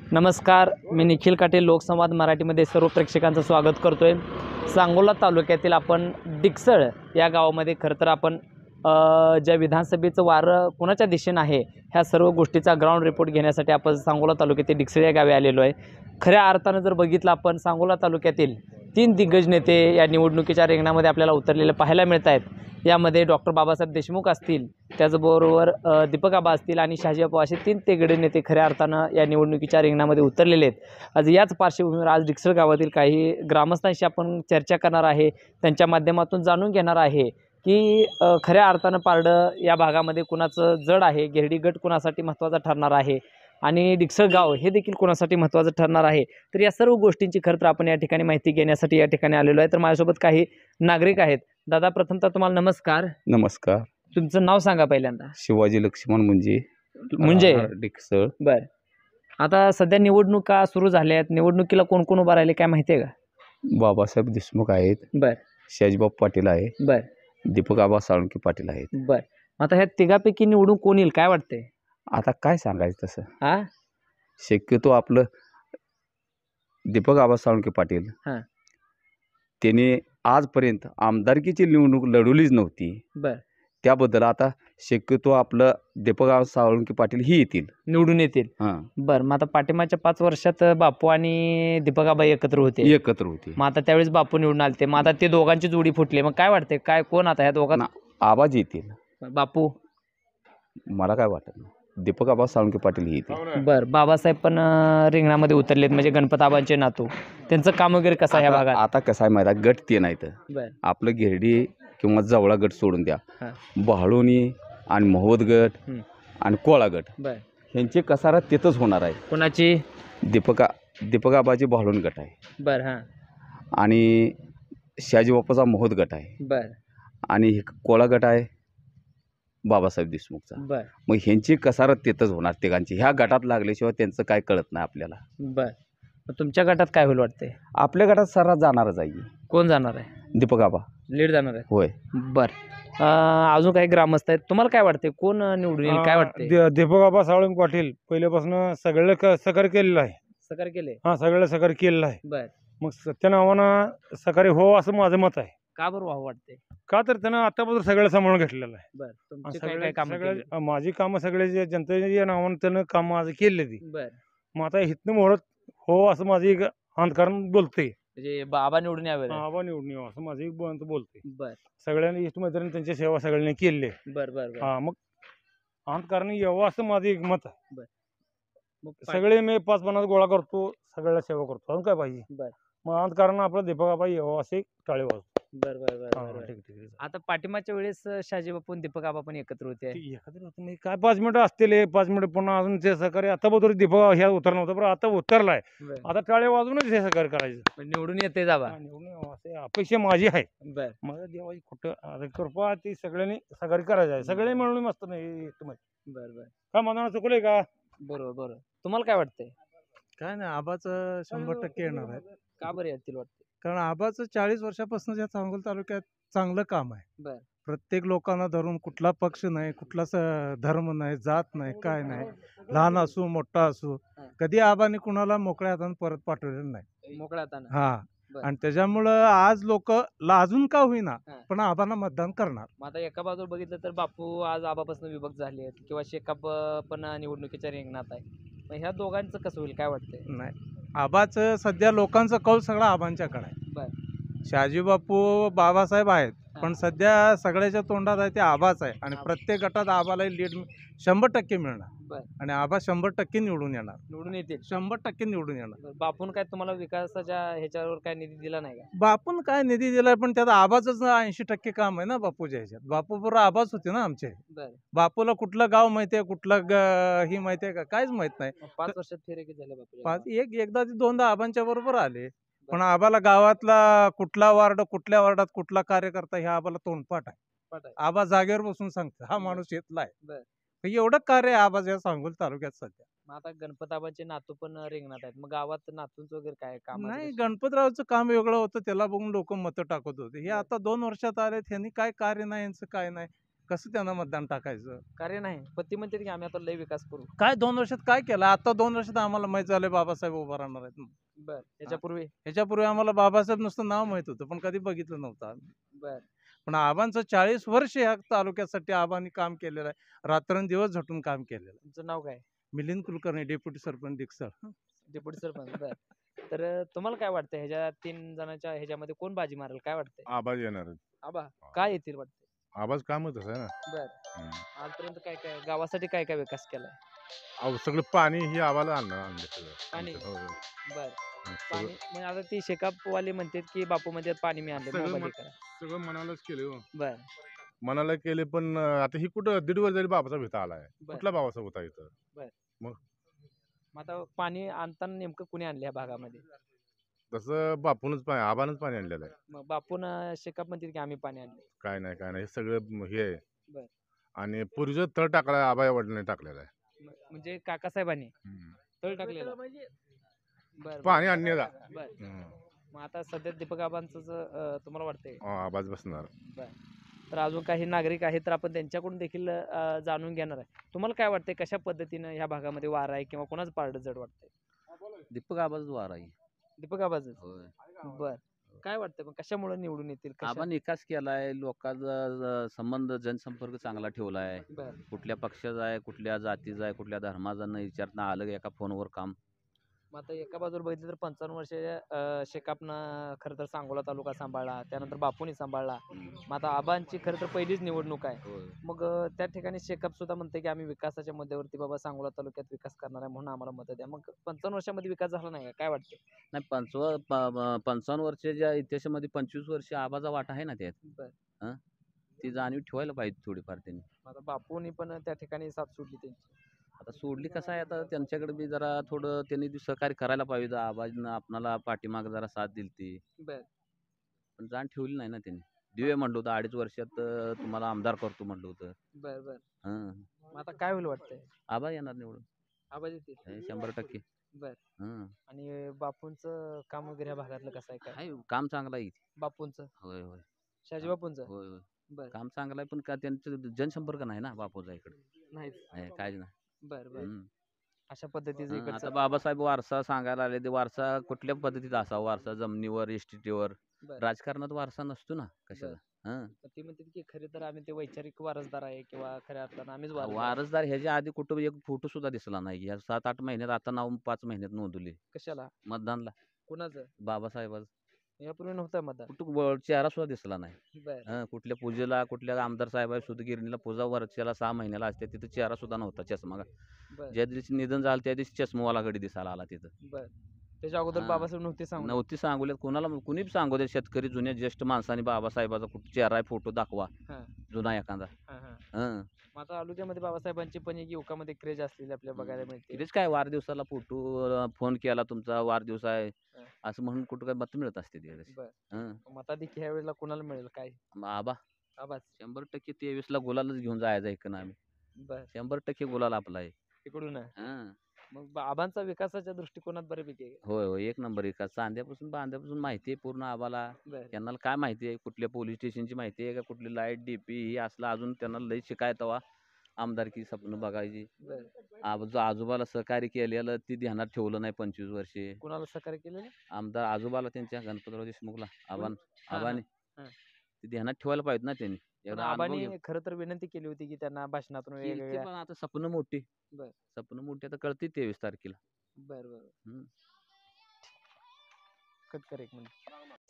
नमस्कार, मी निखिल काटे लोकसंवाद मराठीमध्ये सर्व प्रेक्षकांचं स्वागत करतोय। सांगोला तालुक्यातील आपण डिकसळ या गावामध्ये खरं तर आपण ज्या विधानसभेचं वारं कोणाच्या दिशेने आहे ह्या सर्व गोष्टीचा ग्राउंड रिपोर्ट घेण्यासाठी आपण सांगोला तालुक्यातील डिकसळ या गावी आलेलो आहे। खऱ्या अर्थानं जर बघितलं आपण सांगोला तालुक्यातील 3 दिग्गज नेते या निवडणुकीच्या रिंगणामध्ये आपल्याला उतरलेले पाहायला मिळत आहेत। यामध्ये डॉक्टर बाबासाहेब देशमुख असतील, त्याचबरोबर दीपक आबा असतील आणि शहाजी आप्पा असे 3 तेगडे नेते खऱ्या अर्थानं या निवडणुकीच्या रिंगणामध्ये उतरलेले आहेत। आज याच पार्श्वभूमीवर आज डिकसळ गावातील काही ग्रामस्थांशी आपण चर्चा करणार आहे, त्यांच्या माध्यमातून जाणून घेणार आहे की खऱ्या अर्थानं पारडं या भागामध्ये कुणाचं जड आहे, गिरडी गट कुणासाठी महत्त्वाचा ठरणार आहे आणि डिकसळ गाव हे देखील कोणासाठी महत्त्वाचं ठरणार आहे। तर या सर्व गोष्टींची खरं तर आपण या ठिकाणी माहिती घेण्यासाठी या ठिकाणी आलेलो आहे। तर माझ्यासोबत काही नागरिक आहेत। दादा, प्रथमतः तुम्हाला नमस्कार। नमस्कार। तुमचं नाव सांगा पहिल्यांदा। शिवाजी लक्ष्मण मुंजे डिकसळ। बर, आता सध्या निवडणुका सुरू झाल्या आहेत, निवडणुकीला कोण कोण उभा राहिले काय माहिती आहे का? बाबासाहेब देशमुख आहेत, बर शहाजीबाब पाटील आहे, बर दीपक आबा साळुंखे पाटील आहेत। बर, आता ह्या तिघापैकी निवडून कोण येईल काय वाटतंय? आता काय सांगायचं तसं, हा शक्यतो आपलं दीपक आबा साळुंखे पाटील हां त्यांनी आजपर्यंत आमदारकीची निवडणूक लढवलीच नव्हती। बर, त्याबद्दल आता शक्यतो आपलं दीपक आबा साळुंखे पाटील ही येतील, निवडून येतील। हां बर, मग आता पाठिंबाच्या 5 वर्षात बापू आणि दीपक आबा एकत्र होते, एकत्र होते। मग आता त्यावेळेस बापू निवडून आलते, मग आता ते दोघांची जोडी फुटली, मग काय वाटते काय कोण आता ह्या दोघांना? आबाज येतील, बापू? मला काय वाटत नाही, दीपक आबा साळुंखे पाटील ही येतील। बर, बाबासाहेब पण रिंगणामध्ये उतरलेत, म्हणजे गणपत आबांचे नातू, त्यांचं काम वगैरे कसं आहे ह्या भागात? आता कसं आहे माहिती आहे, गट ते नाही तर बर आपलं गिरडी किंवा जवळा गट सोडून द्या, हां बहाळोनी आणि महोद गट हं. आणि कोळा गट बर, ह्यांचे कसारा तिथंच होणार आहे। कोणाची? दीपक आबाची बहाळून गट आहे बर, हां आणि शहाजी बाप्पाचा महोद गट आहे बर आणि कोळा गट आहे बाबासाहेब देशमुखचा। बर मग ह्यांची कसारा तिथंच होणार तिघांची, ह्या गटात लागल्याशिवाय त्यांचं काय कळत नाही आपल्याला। बर, मग तुमच्या गटात काय होईल वाटते? आपल्या गटात सर्रास जाणारच आहे, कोण जाणार आहे? दीपक आबा लीड जाणार आहे? होय। बर, अजून काही ग्रामस्थ आहेत, तुम्हाला काय वाटते कोण निवडून येईल काय वाटते? दीपक आबा साळुंखे पाटील पहिल्यापासून सगळं सहकार्य केलेलं आहे। सकार केले? हा, सगळं सहकार्य केलेलं आहे। बर, मग त्या नावानं सहकार्य हो असं माझं मत आहे। का बरं व्हावं वाटते? का तर त्यानं आतापर्यंत सगळं सांभाळून घेतलेलं आहे। बर, तुमचे काय काय काम? माझी कामं सगळे जे जनतेच्या नावानं त्यानं काम माझं केले ती। बर, मग आता इथनं मोडत हो असं माझी एक अंतकरण बोलते, म्हणजे बाबा निवडून यावे? आबा निवडून येऊ असं माझी एक बोलते। बर सगळ्यांनी इष्ट मैत्रिणी त्यांची सेवा सगळ्यांनी केली आहे। बर बर हा, मग अंतकरण यावं असं माझं एक मत आहे। मग सगळे मी 5-50 गोळा करतो, सगळ्याला सेवा करतो, अजून काय पाहिजे? बर मग अंतकरण आपलं दीपक आबा यावं असे टाळे वाजतो। बर बर बर बर. ठीक ठीक आता पाठिंबाच्या वेळेस शहाजी बापू आणि दीपक आबा पण एकत्र होते. एखादं होतं म्हणजे काय 5 मिनिटं असतील, 5 मिनिटं पुन्हा अजून ते सहकार्य आता बरोबर दीपक ह्या उतरला नव्हता, पण आता उतरलाय, बर, आता टाळे वाजूनच हे सहकार्य करायचं। मग निवडून येते जावा? निवडून यावं असे अपेक्षा माझी आहे। बर माझं देवाची कुठं आता कृपा ती सगळ्यांनी सहकार्य करायचं आहे, सगळे मिळून मस्त नाही तुम्ही बर बर, काय मनाला चुकलंय का? बरोबर बरोबर, तुम्हाला काय वाटतंय? काय नाही, आबाचं 100% येणार आहे. का बरं येतील वाटते? कारण आबाचं 40 वर्षापासून या सांगोला तालुक्यात चांगलं काम आहे। बर प्रत्येक लोकांना धरून, कुठला पक्ष नाही, कुठला धर्म नाही, जात नाही, काय नाही, लहान असू मोठा असू, कधी आबाने कुणाला मोकळ्या हाताने परत पाठवलेलं नाही। मोकळ्या हातानं? हा, बरं. आणि त्याच्यामुळं आज लोक लाजून का होईना हा. पण आबांना मतदान करणार। मग आता एका बाजूला बघितलं तर बापू आज आबापासून विभक्त झाले आहेत किंवा शेकाप पण निवडणुकीच्या रिंगणात आहे, मग ह्या दोघांचं कसं होईल काय वाटतंय? नाही, आबाचं सध्या लोकांचा कौल सगळा आबांच्याकडे आहे। बर शहाजी बापू बाबासाहेब आहेत, पण सध्या सगळ्याच्या तोंडात आहे ते आबाच आहे आणि प्रत्येक गटात आबाला लीड 100% मिळणार बर, आणि आबा 100% निवडून येणार, निवडून येतील? 100% निवडून येणार। बरं, बापून काय तुम्हाला विकासाच्या ह्याच्यावर काय निधी दिला नाही का? बापून काय निधी दिलाय, पण त्यात आबाच 80% काम आहे ना बापूच्या ह्याच्यात। बापू बरोबर आबाच होते ना आमचे। बर, बापूला कुठलं गाव माहितीये, कुठलं ही माहितीये का, काहीच माहित नाही। 5 वर्षात फेरे किती झाले बापू? एकदा ते दोनदा आबांच्या बरोबर आले, पण आबाला गावातला कुठला वार्ड, कुठल्या वार्डात कुठला कार्यकर्ता हे आबाला तोंडपाठ आहे। आबा जागेवर बसून सांगतो हा माणूस येतलाय। बर, एवढं कार्य आहे आबा या सांगोला तालुक्यात सध्या। मग आता गणपताबाचे नातू पण रिंगणात आहेत, मग गावात नातूंचं वगैरे काय काम? नाही, गणपतरावचं काम वेगळं होतं, त्याला बघून लोक मतं टाकत होते। हे आता 2 वर्षात आले, त्यांनी काय कार्य नाही, यांचं काय नाही, कसं त्यांना मतदान टाकायचं? कार्य नाही पती म्हणते की आम्ही आता लय विकास करू. काय 2 वर्षात काय केलं? आता 2 वर्षात आम्हाला माहित झालं बाबासाहेब उभा राहणार आहेत. बर त्याच्यापूर्वी ह्याच्यापूर्वी आम्हाला बाबासाहेब नुसतं नाव माहित होतं, पण कधी बघितलं नव्हतं आम्ही. बर पण आबांचं 40 वर्ष ह्या तालुक्यासाठी आबांनी काम केलेलं आहे. रात्रंदिवस झटून काम केलेलं आहे. तुमचं नाव काय? मिलिंद कुलकर्णी, डेप्युटी सरपंच डिकसळ. डेप्युटी सरपंच. बर तर तुम्हाला काय वाटतं ह्याच्या 3 जणांच्या ह्याच्यामध्ये कोण बाजी मारेल काय वाटतंय? आबाज येणार आहेत. आबा काय येतील वाटतंय? आबाज कामच आहे ना. बर हम्म. आजपर्यंत काय काय गावासाठी काय काय विकास केलाय? अहो सगळं पाणी ही आबाला आणलं सगळं. पाणी? हो, हो. बर सगळं पाणी म्हणजे आता ती शेकापवाले म्हणतात की बापू म्हणतात पाणी मी आणले सगळं मोबाईल मग- करा. सगळं मनालाच केले हो. बर मनाला केले पण आता ही कुठं 1.5 वर्ष झाली बाबाचा इथं आलाय. बर कुठला बाबाचा होता इथं? मग आता पाणी आणताना नेमकं कुणी आणले ह्या भागामध्ये? तसं बापूनच पाणी आबानच पाणी आणलेलं आहे. मग बापून शेकाप म्हणतात की आम्ही पाणी आणले. काय नाही हे सगळं हे आहे. बर. आणि पूर्वीचं तळ टाकलाय आबा वडिलांनी टाकलेला आहे. म्हणजे काकासाहेबांनी हम्म. तळ टाकलेला. बर पाणी आणण्याला बर हम्म. मग आता सध्या दीपक आबांचं तुम्हाला वाटतंय? आबाज बसणार. तर अजून काही नागरिक आहेत तर आपण त्यांच्याकडून देखील जाणून घेणार आहे. तुम्हाला काय वाटतंय कशा पद्धतीनं ह्या भागामध्ये वार आहे किंवा कोणाच पारड जड वाटतंय? दीपक आबाच वार आहे. दीपक आबाच. होय. बर काय वाटतंय पण कशामुळे निवडून येतील? आबाने विकास केलाय, लोकांचा संबंध जनसंपर्क चांगला ठेवलाय. बर कुठल्या पक्षाचा आहे, कुठल्या जातीचा आहे, कुठल्या धर्माचा न विचारता आलं एका फोनवर काम. मग आता एका बाजूला बघितलं तर 55 वर्षाच्या शेकापनं खरं तर सांगोला तालुका सांभाळला, त्यानंतर बापूनी सांभाळला. मग आता आबांची खरं तर पहिलीच निवडणूक आहे. होय. मग त्या ठिकाणी शेकाप सुद्धा म्हणते की आम्ही विकासाच्या मुद्द्यावरती बाबा सांगोला तालुक्यात विकास करणार आहे म्हणून आम्हाला मत द्या. मग 55 वर्षामध्ये विकास झाला नाही का? काय वाटतं? नाही 55 वर्षाच्या इतिहासामध्ये 25 वर्ष आबाचा वाटा आहे ना त्यात. बर ती जाणीव ठेवायला पाहिजे थोडीफार त्यांनी. आता बापूनी पण त्या ठिकाणी साथ सोडली त्यांची. आता सोडली कसं आहे, आता त्यांच्याकडे बी जरा थोडं त्यांनी सहकार्य करायला पाहिजे. आबाजनं आपणाला पाठीमाग जरा साथ दिली ती, बर पण जाण ठेवली नाही ना त्यांनी. दिवे म्हणलं होतं 2.5 वर्षात तुम्हाला आमदार करतो म्हणलं होतं. बर बर हं. मग आता काय होईल वाटतंय? आबा येणार निवडून. आबा येतील. हे 100%. बर हं. आणि बापूंचं काम वगैरे ह्या भागातलं कसं आहे काय? आहे काम चांगलं आहे. बापूंचं होय होय शाजी बापूंचं. होय होय. बर काम चांगलं आहे, पण का त्यांचं जनसंपर्क नाही ना बापूचा इकडे. नाही. काहीच नाही. बर बर हं. अशा पद्धतीचं आता इकडचं. बाबासाहेब वारसा सांगायला आले, ते वारसा कुठल्या पद्धतीत असावा? वारसा जमिनीवर, इस्टेटीवर. बर राजकारणात वारसा नसतो ना कशाला. हं. मग ती म्हणते की खरे तर आम्ही ते वैचारिक वारसदार आहे किंवा खऱ्या अर्थानं आम्हीच वारसदार आहे. वारसदार ह्याच्या आधी कुठं एक फोटो सुद्धा दिसला नाही. या 7-8 महिन्यात आता नाव 5 महिन्यात नोंदवली कशाला? मतदानला. कुणाचं? बाबासाहेबाचं यापूर्वी नव्हतं मतदान. कुठं चेहरा सुद्धा दिसला नाही. बर कुठल्या पूजेला, कुठल्या आमदार साहेब सुतगिरणीला पूजा वर्षाला 6 महिन्याला असते, तिथं चेहरा सुद्धा नव्हता. चष्मा बर ज्या दिवशी निधन झालं त्या दिवशी चष्मावालाकडे दिसायला आला तिथं. बर त्याच्या अगोदर हा. बाबासाहेब नव्हते सांगू. नव्हती सांगोल्यात कोणाला, कुणी बी सांगू दे, शेतकरी जुन्या ज्येष्ठ माणसाने बाबासाहेबाचा कुठं चेहरा आहे फोटो दाखवा हा. जुना एखादा. हा हा हं. मग आता तालुक्यामध्ये बाबासाहेबांची पण एक युवकामध्ये क्रेज असलेली आपल्याला बघायला मिळते. तिथेच काय वाढदिवसाला फोटो फोन केला तुमचा वाढदिवस आहे हा. असं म्हणून कुठं काय मत मिळत असते तिकडे. बर हं. मताधिक ह्या वेळेला कोणाला मिळेल काय? मग आबा आबाच. 100% 23ला गुलालच घेऊन जायचं इकडं आम्ही. बर 100% गुलाल आपला आहे. तिकडून आहे. हं. मग आबांचा विकासाच्या दृष्टिकोनात बऱ्यापैकी आहे. होय होय, एक नंबर विकास. चांद्यापासून बांध्यापासून माहिती आहे पूर्ण आबाला. बर त्यांना काय माहिती आहे, कुठल्या पोलीस स्टेशनची माहिती आहे का, कुठली लाईट डीपी ही असलं अजून त्यांना लई शिकायचं तेव्हा आमदारकी स्वप्न बघायची. बर आजोबाला सहकार्य केलेलं ती ध्यानात ठेवलं नाही 25 वर्षे. कुणाला सहकार्य केलेलं? आमदार आजोबाला त्यांच्या गणपतराव देशमुखला हा, आबाने हा. ती ध्यानात ठेवायला पाहिजे ना त्यांनी. पण एकदा अनुभव आबांनी घेऊन. खरं तर विनंती केली होती की त्यांना भाषणातून केली ती, वेगवेगळ्या. पण आता स्वप्न मोठी. बर. स्वप्न मोठी आता कळते 23 तारखेला. बर बर हम्म. कट कर एक मिनिट.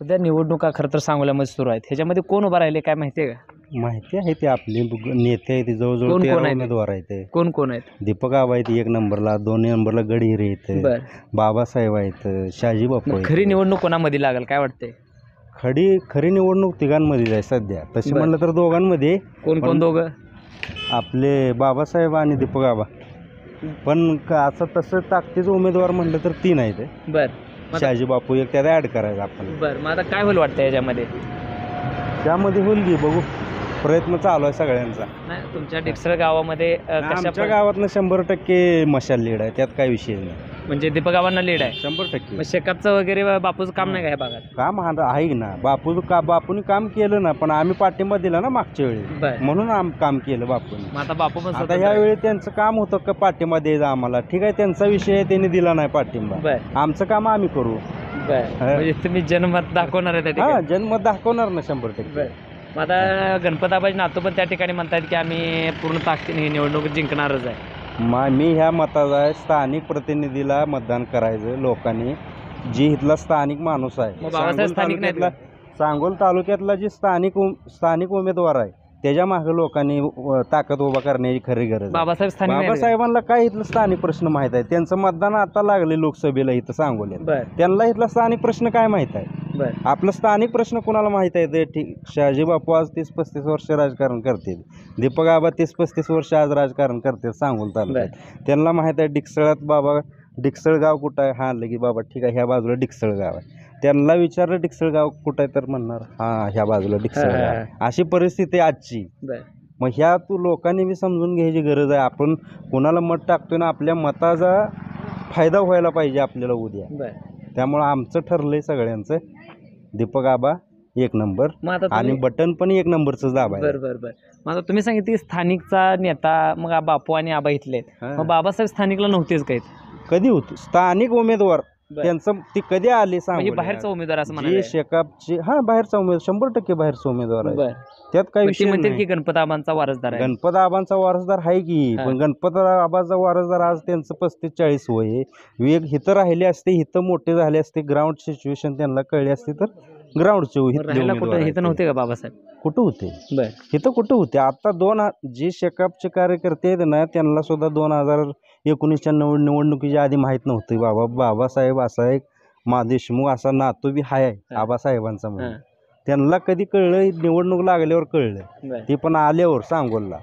सध्या निवडणुका खरं तर सांगोल्यामध्ये सुरू आहेत. ह्याच्यामध्ये कोण उभा राहिले काय माहिती आहे का? माहिती आहे ते आपले नेते आहेत, जवळजवळ कोण 13 आहेत? उमेदवार आहेत. कोण कोण आहेत? दीपक आबा आहेत 1 नंबरला, 2 नंबरला गडहिरे आहेत, बर बाबासाहेब आहेत, शाजी बापू मग आहेत. खरी निवडणूक कोणामध्ये लागेल काय वाटतंय? खरी निवडणूक तिघांमध्ये आहे सध्या. तशी बर. म्हणलं तर दोघांमध्ये कोण कोण पण- दोघं? आपले बाबासाहेब आणि दीपक आबा. पण असं तसं ताकदीचं उमेदवार म्हणलं तर 3 आहेत. बर मग- शाजी बापू एक त्यात ऍड करायचं आपण. बर मग आता काय होईल वाटतं याच्यामध्ये? त्यामध्ये होईल की बघू, प्रयत्न चालू आहे सगळ्यांचा. नाही तुमच्या डिक्सळ गावामध्ये कशा आमच्या गावातनं 100% मशाल लीड आहे, त्यात काही विषय नाही. म्हणजे दीपक आबांना लीड आहे. 100%. मग शेकापचं वगैरे बापूचं काम नाही का ह्या भागात? काम आहे ना, बापूने काम केलं ना, पण आम्ही पाठिंबा दिला ना मागच्या वेळी, बरं. म्हणून काम केलं बापूने. मग आता बापू पण आता स्वतंत्र ह्या आहे. वेळी त्यांचं काम होतं का पाठिंबा द्यायचा आम्हाला, ठीक आहे, त्यांचा विषय आहे, त्यांनी दिला नाही पाठिंबा, बरं आमचं काम आम्ही करू. बरं. म्हणजे तुम्ही जनमत दाखवणार आहे त्या हा, ठिकाणी? जनमत दाखवणार ना 100%. बरं. मग आता गणपत आबाजी नातू पण त्या ठिकाणी म्हणतात की आम्ही पूर्ण ताकदीने ही निवडणूक जिंकणारच आहे. मी ह्या मताचा आहे, स्थानिक प्रतिनिधीला मतदान करायचं लोकांनी, जी इथला स्थानिक माणूस आहे. मग बाबासाहेब स्थानिक नाहीत का? सांगोल तालुक्यातला जे स्थानिक उमेदवार आहे त्याच्या मागे लोकांनी ताकद उभा करण्याची खरी गरज आहे. बाबासाहेब स्थानिक नाहीत का? बाबासाहेबांना काय इथलं स्थानिक प्रश्न माहीत आहे, त्यांचं मतदान आता लागले लोकसभेला इथं सांगोल्यात, बरं त्यांना इथला स्थानिक प्रश्न काय माहीत आहे. बरं आपलं स्थानिक प्रश्न कुणाला माहीत आहे ते ठीक. शहाजी बापू आज 30-35 वर्ष राजकारण करतील, दीपक आबा 30-35 वर्ष आज राजकारण करतील सांगोल तालुक्यात. त्यांना माहीत आहे डिकसळात बाबा डिकसळ गाव कुठं आहे, हां लगी बाबा ठीक आहे ह्या बाजूला डिकसळ गाव आहे. त्यांना विचारलं डिकसळ गाव कुठं आहे तर म्हणणार हां ह्या बाजूला डिकसळ गाव आहे. अशी परिस्थिती आहे आजची. बरं मग ह्या लोकांनी बी समजून घ्यायची गरज आहे. आपण कोणाला मत टाकतोय ना, आपल्या मताचा फायदा व्हायला पाहिजे आपल्याला उद्या. बरं. त्यामुळं आमचं ठरलंय सगळ्यांचं, दीपक आबा 1 नंबर मग आता आणि तुम्ही बटन पण 1 नंबरचं दाबायचं. बरं बरं बरं. मग आता तुम्ही सांगितलं की स्थानिकचा नेता मग बापू आणि आबा इथले आहेत. हां. मग बाबासाहेब स्थानिकला नव्हतेच काही, कधी होती स्थानिक उमेदवार बरं. त्यांचं ती कधी आली म्हणजे सांगू बाहेरचा उमेदवार असं जे म्हणाले. शेकापचे बाहेरचा उमेदवार 100% बाहेरचा उमेदवार आहे. बरं. त्यात काही मग ती विषय म्हणते नाही. की गणपत आबांचा वारसदार आहे. गणपत आबांचा वारसदार आहे की, हां. पण गणपत आबांचा वारसदार आज त्यांचं 35-40 वय आहे. वेग हिथं राहिले असते, हिथं मोठे झाले असते, ग्राउंड सिच्युएशन त्यांना कळली असते तर ग्राउंडचे मग राहायला कुठं इथं नव्हते का बाबासाहेब? कुठं होते बरं इथं कुठं होते. आता जे शेकापचे कार्यकर्ते आहेत ना, त्यांना सुद्धा 2019च्या निवडणुकीच्या आधी माहीत नव्हतं बाबासाहेब असा एक देशमुख असा नातू बी आहे आबासाहेबांचा म्हणून. हां. त्यांना कधी कळलं, निवडणूक लागल्यावर कळलं, बरं ते पण आल्यावर सांगोलला.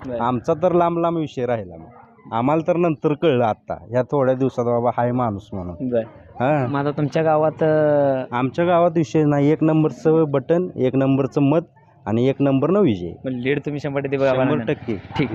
बरं. आमचा तर लांब विषय राहिला, मग आम्हाला तर नंतर कळलं आता ह्या थोड्या दिवसात बाबा हाय माणूस म्हणून. बरं. हां, मग आता तुमच्या गावात आमच्या गावात विषय नाही, 1 नंबरचं बटन, 1 नंबरचं मत आणि 1 नंबरनं विजय. लीड तुम्ही 100% बघा. 100%. ठीक.